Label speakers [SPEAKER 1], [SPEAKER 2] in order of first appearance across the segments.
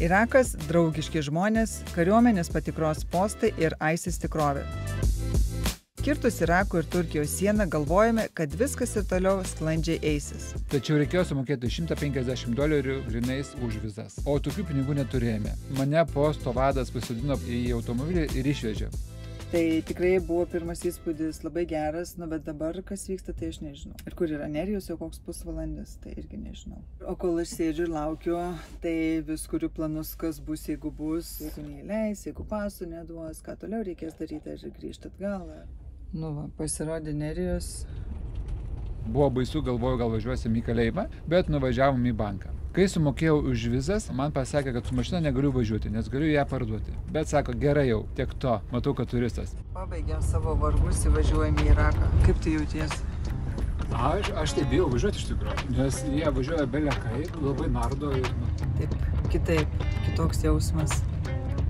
[SPEAKER 1] Irakas – draugiški žmonės, kariuomenės patikros postai ir ISIS tikrovė. Kirtus Irako ir Turkijos sieną galvojame, kad viskas ir toliau sklandžiai eisis.
[SPEAKER 2] Tačiau reikėjo sumokėti $150 grynais už vizas, o tokių pinigų neturėjome. Mane posto vadas pasodino į automobilį ir išvežė.
[SPEAKER 1] Tai tikrai buvo pirmas įspūdis labai geras, bet dabar kas vyksta, tai aš nežinau. Ir kur yra Nerijus, jau koks pusvalandis, tai irgi nežinau. O kol aš sėdžiu ir laukiu, tai vis kuriu planus, kas bus, jeigu neįleis, jeigu pasų neduos, ką toliau reikės daryti, ar grįžti atgal. Nu va, pasirodė Nerijus.
[SPEAKER 2] Buvo baisu, galvoju, gal važiuosim į kalėjimą, bet nuvažiavom į banką. Kai sumokėjau už vizas, man pasakė, kad su mašina negaliu važiuoti, nes galiu ją parduoti. Bet sako, gerai jau, tiek to, matau, kad turistas.
[SPEAKER 1] Pabaigėm savo vargus, įvažiuojam į Iraką. Kaip tu jautiesi?
[SPEAKER 2] Aš tai bijau važiuoti iš tikrųjų, nes jie važiuoja belekai, labai nardo ir...
[SPEAKER 1] Taip, kitoks jausmas.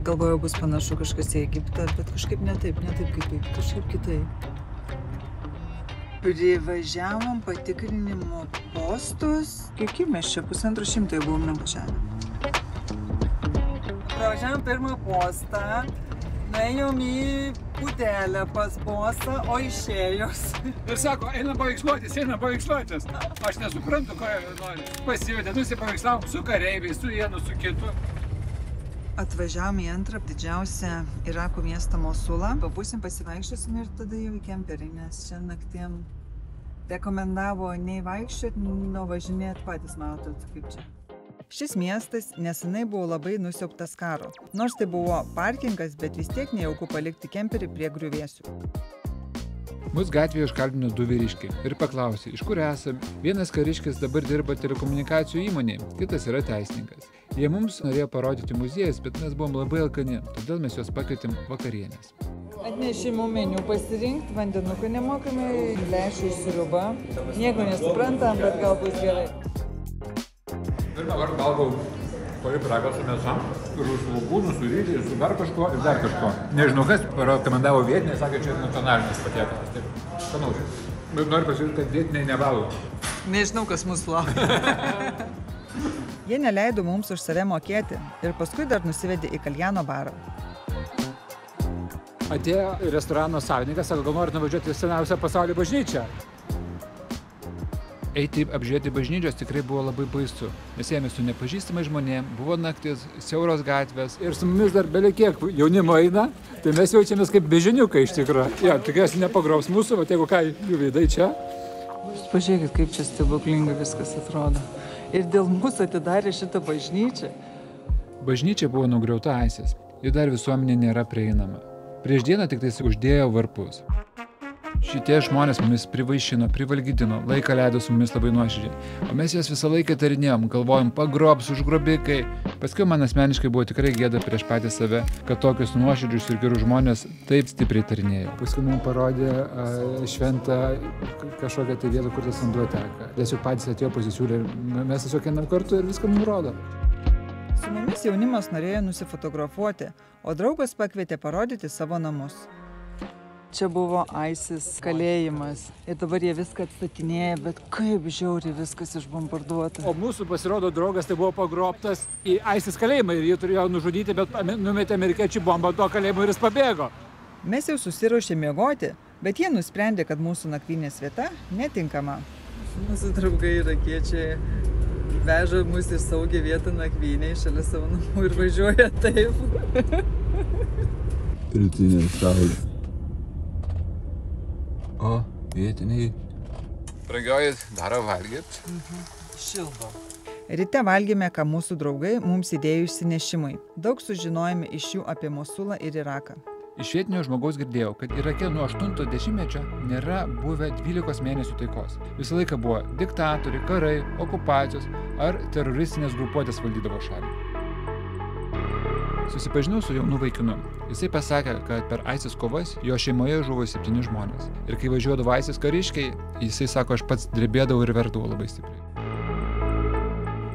[SPEAKER 1] Galvojau, bus panašu kažkas į Egiptą, bet kažkaip ne taip kažkaip kitaip. Privažiavom patikrinimo postus. Kiek mes čia 150 buvom nuvažiavę. Pravažiavom pirmą postą, nuėjom į putelę pas bosą, o išėjus.
[SPEAKER 2] Ir sako, einam paveiksluotis. Aš nesuprantu, ko nori. Pasivedė, nusipavaikslavom su kareiviais, su vienu, su kitu.
[SPEAKER 1] Atvažiavom į antrą didžiausią Irako miestą Mosulą. Pabūsim, pasivaikščiosim ir tada jau į kemperį, nes čia naktim rekomendavo nei vaikščioti, nei važinėti patys, matot, kaip čia. Šis miestas nesenai buvo labai nusiaubtas karo. Nors tai buvo parkingas, bet vis tiek nejauku palikti kemperį prie griuvėsių.
[SPEAKER 2] Mus gatvėje užkalbino 2 vyriškiai ir paklausė, iš kur esame. Vienas kariškis dabar dirba telekomunikacijų įmonėje, kitas yra teisininkas. Jie mums norėjo parodyti muziejus, bet mes buvom labai alkani, todėl mes juos pakvietėm vakarienės.
[SPEAKER 1] Atnešimų meniu pasirinkti, vandenuką nemokamai, lęšių sriuba. Nieko nesuprantam, bet gal bus gerai.
[SPEAKER 2] Ir dabar valgau pyragą su mėsa, su svogūnu, su ryžiais, su dar kažko ir dar kažko. Nežinau, kas rekomendavo vietinė, sakė, čia nacionalinis patiekalas. Taip, skanaus. Bet noriu pasakyti, kad vietiniai nevalgo.
[SPEAKER 1] Nežinau, kas mūsų laukia. Jie neleido mums už save mokėti ir paskui dar nusivedė į Kaljano barą.
[SPEAKER 2] Atėjo restorano savininkas, sako, gal norit nuvažiuoti į seniausią pasaulio bažnyčią. Eiti apžiūrėti bažnyčios tikrai buvo labai baisu, nes ėjome su nepažįstamais žmonėmis, buvo naktis, siauros gatvės ir su mumis dar belekiek jaunimo eina, tai mes jaučiamės kaip bežiniukai iš tikrųjų. Ja, tikriausiai nepagrobs mūsų, bet jeigu ką, jų veidai čia.
[SPEAKER 1] Pažiūrėkit, kaip čia stebuklingai viskas atrodo. Ir dėl mūsų atidarė šitą bažnyčią.
[SPEAKER 2] Bažnyčia buvo nugriauta ISIS, ji dar visuomenė nėra prieinama. Prieš dieną tik tais uždėjo varpus. Šitie žmonės mumis privaišino, privalgydino, laiką leido su mumis labai nuoširdžiai. O mes jas visą laiką tarinėjom, galvojom, pagrobs, užgrobikai. Paskui man asmeniškai buvo tikrai gėda prieš patį save, kad tokius nuoširdžius ir gerus žmonės taip stipriai tarinėjo. Paskui mums parodė šventą kažkokią tai vietą, kur tas vanduo teka. Tiesiog patys atėjo pasisiūlė, mes tiesiog einam kartu ir viską mums rodo.
[SPEAKER 1] Su mumis jaunimas norėjo nusifotografuoti, o draugas pakvietė parodyti savo namus. Čia buvo ISIS kalėjimas ir dabar jie viską atstatinėja, bet kaip žiauriai viskas išbombarduota.
[SPEAKER 2] O mūsų pasirodo draugas tai buvo pagrobtas į ISIS kalėjimą ir jį turėjo nužudyti, bet numetė amerikiečių bombą to kalėjimo ir jis pabėgo.
[SPEAKER 1] Mes jau susiruošė miegoti, bet jie nusprendė, kad mūsų nakvynės vieta netinkama. Mūsų draugai irakiečiai veža mus į saugią vietą nakvynėj šalia savo namų ir važiuoja taip.
[SPEAKER 3] Rytinė saulė.
[SPEAKER 2] O, vietiniai. Brangioji, daro valgyt.
[SPEAKER 1] Šildo. Ryte valgėme, ką mūsų draugai mums įdėjo išsinešimui. Daug sužinojome iš jų apie Mosulą ir Iraką.
[SPEAKER 2] Iš vietinio žmogaus girdėjau, kad Irake nuo 80-mečio nėra buvę 12 mėnesių taikos. Visą laiką buvo diktatoriai, karai, okupacijos ar teroristinės grupuotės valdydavo šalį. Susipažinau su jaunu vaikinu. Jisai pasakė, kad per ISIS kovas jo šeimoje žuvo 7 žmonės. Ir kai važiuodavo ISIS kariškiai, jisai sako, aš pats drebėdavau ir verkdavau labai stipriai.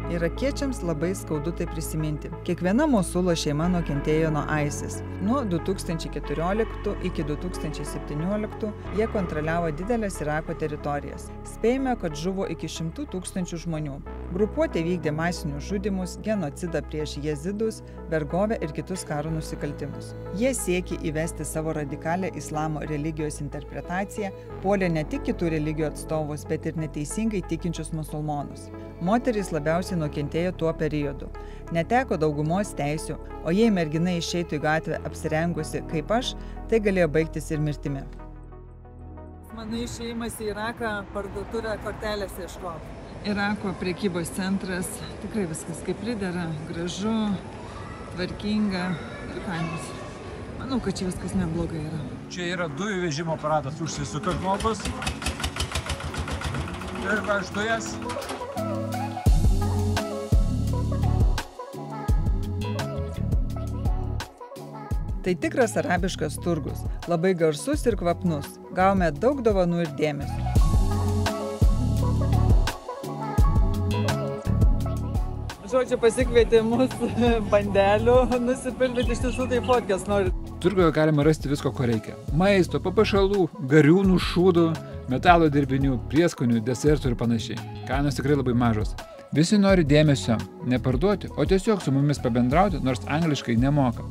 [SPEAKER 1] Irakiečiams labai skaudu tai prisiminti. Kiekviena Mosulo šeima nukentėjo nuo ISIS. Nuo 2014 iki 2017 jie kontroliavo didelės Irako teritorijas. Spėjame, kad žuvo iki 100 000 žmonių. Grupuotė vykdė masinius žudymus, genocidą prieš jezidus, vergovę ir kitus karo nusikaltimus. Jie siekė įvesti savo radikalią islamo religijos interpretaciją, puolė ne tik kitų religijų atstovus, bet ir neteisingai tikinčius musulmonus. Moterys labiausiai nukentėjo tuo periodu. Neteko daugumos teisių, o jei mergina išeitų į gatvę apsirengusi kaip aš, tai galėjo baigtis ir mirtimi. Mano išėjimas į Iraką parduotuvę kortelės ieškoti. Irako prekybos centras, tikrai viskas kaip pridera, gražu, tvarkinga ir kainos. Manau, kad čia viskas neblogai yra.
[SPEAKER 3] Čia yra dujų vežimo aparatas, užsisuka žmogus ir aš dujas.
[SPEAKER 1] Tai tikras arabiškas turgus, labai garsus ir kvapnus. Gavome daug dovanų ir dėmesio. Žodžiu, pasikvietė mus bandelių nusipildyti, iš tiesų tai fotkės nori.
[SPEAKER 2] Turguje galima rasti visko, ko reikia. Maisto, papuošalų, gariūnų, šūdų, metalo dirbinių, prieskonių, desertų ir panašiai. Kainos tikrai labai mažos. Visi nori dėmesio, neparduoti, o tiesiog su mumis pabendrauti, nors angliškai nemoka.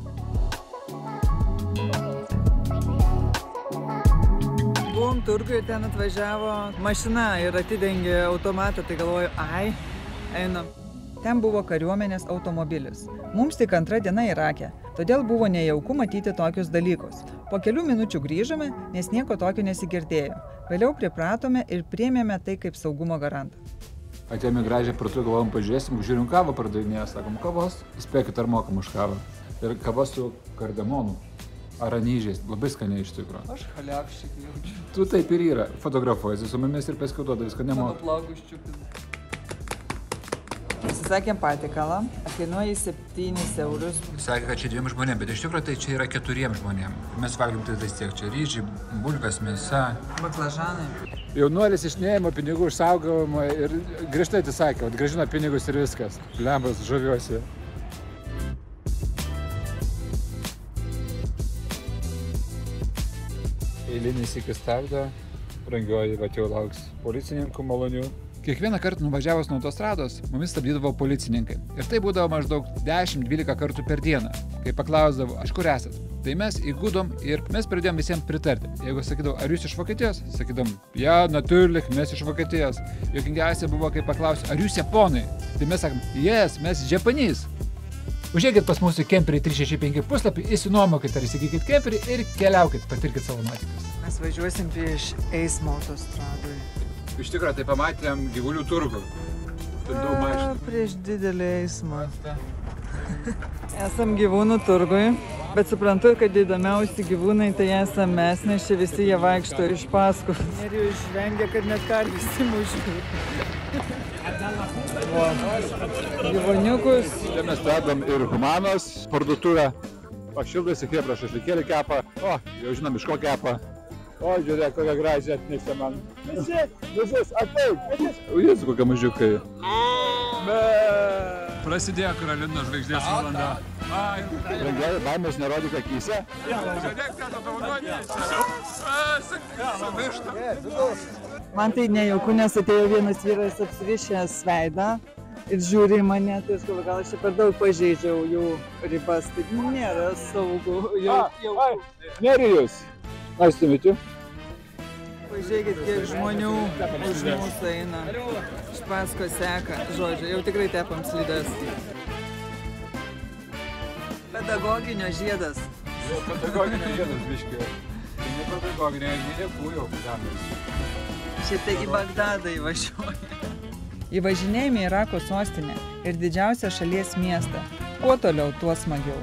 [SPEAKER 1] Buvom turguje, ten atvažiavo mašina ir atidengė automatą, tai galvoju, einam. Ten buvo kariuomenės automobilis. Mums tik antra diena Irake, todėl buvo nejauku matyti tokius dalykus. Po kelių minučių grįžome, nes nieko tokio nesigirdėjo. Vėliau pripratome ir priėmėme tai kaip saugumo garantą.
[SPEAKER 2] Atėjome gražią parduotuvę, galvom pažiūrėsim, žiūrim kavą pardavinėja, sakom kavos. Spėkit, ar mokam už kavą. Ir kava su kardamonu. Aranyžiais, labai skaniai iš tikrųjų.
[SPEAKER 1] Aš chaliavščik jaučiu.
[SPEAKER 2] Tu taip ir yra, fotografuojasi su mumis ir paskui duoda viską nemoka.
[SPEAKER 1] Savo plaukus čiupina. Pasisakėm patikalą, kainuoja 7 eurus.
[SPEAKER 2] Sakė, kad čia 2 žmonėm, bet iš tikrųjų tai čia yra 4 žmonėm. Mes valgym tai tiek, čia ryžiai, bulvės, mėsa.
[SPEAKER 1] Baklažanai.
[SPEAKER 2] Jaunuolis išnėjimo pinigų išsaugojimo ir griežtai atsisakė, grąžino pinigus ir viskas. Blembas, žaviuosi. Eilinis iki stabdo, brangioji, va jau lauks policininkų malonių. Kiekvieną kartą nuvažiavus nuo autostrados, mumis stabdydavo policininkai. Ir tai būdavo maždaug 10-12 kartų per dieną. Kai paklausdavo, iš kur esat, tai mes įgudom ir mes pradėjom visiems pritarti. Jeigu sakydavo, ar jūs iš Vokietijos, sakydom, ja, natürlich, mes iš Vokietijos. Juokingiausia buvo, kai paklausė, ar jūs japonai, tai mes sakom, yes, mes Japanese. Užėkit pas mūsų kemperį 365 puslapį, įsinuomokit ar įsigykit kemperį ir keliaukit, patirkit savo nuotykius.
[SPEAKER 1] Mes važiuosim prieš eismo autostradui.
[SPEAKER 2] Iš tikrųjų, tai pamatėm gyvulių turgų. Daug mašinų.
[SPEAKER 1] Prieš didelį eismą. Esam gyvūnų turgui, bet suprantu, kad įdomiausi gyvūnai tai esam mes, nes čia visi jie vaikšto iš paskos. Ir jau išvengia, kad net karvės įmužiu. Gyvūniukus.
[SPEAKER 3] Čia mes stebam ir Humanos parduotuvę. Šildosi kebra, šašlikėlį kepa. O, jau žinom, iš ko kepa. O, žiūrėk, kokią gražią atnešė man. Visus, ateik.
[SPEAKER 2] O Jėzu, kokie mažiukai.
[SPEAKER 3] Prasidėjo Karolinos žvaigždės valanda. Brangioji, baimės nerodyk akyse. Žiūrėk, ką tavo
[SPEAKER 1] Man tai nejauku, nes atėjo vienas vyras apsirišęs veidą ir žiūri į mane, tai aš galvoju, gal aš čia per daug pažeidžiau jų ribas, tai nėra saugu.
[SPEAKER 3] Nerijus. Nice to meet you.
[SPEAKER 1] Pažiūrėkit, kiek žmonių už mūsų eina. Iš paskos seka. Žodžiu, jau tikrai tepam slides. Pedagoginio žiedas.
[SPEAKER 3] Pedagoginio žiedas, biškiai. Tai ne pedagoginio, ne kūjo.
[SPEAKER 1] Šiaip tai į Bagdadą įvažiuoja. Įvažinėjame į Irako sostinę ir didžiausią šalies miestą. Kuo toliau, tuo smagiau.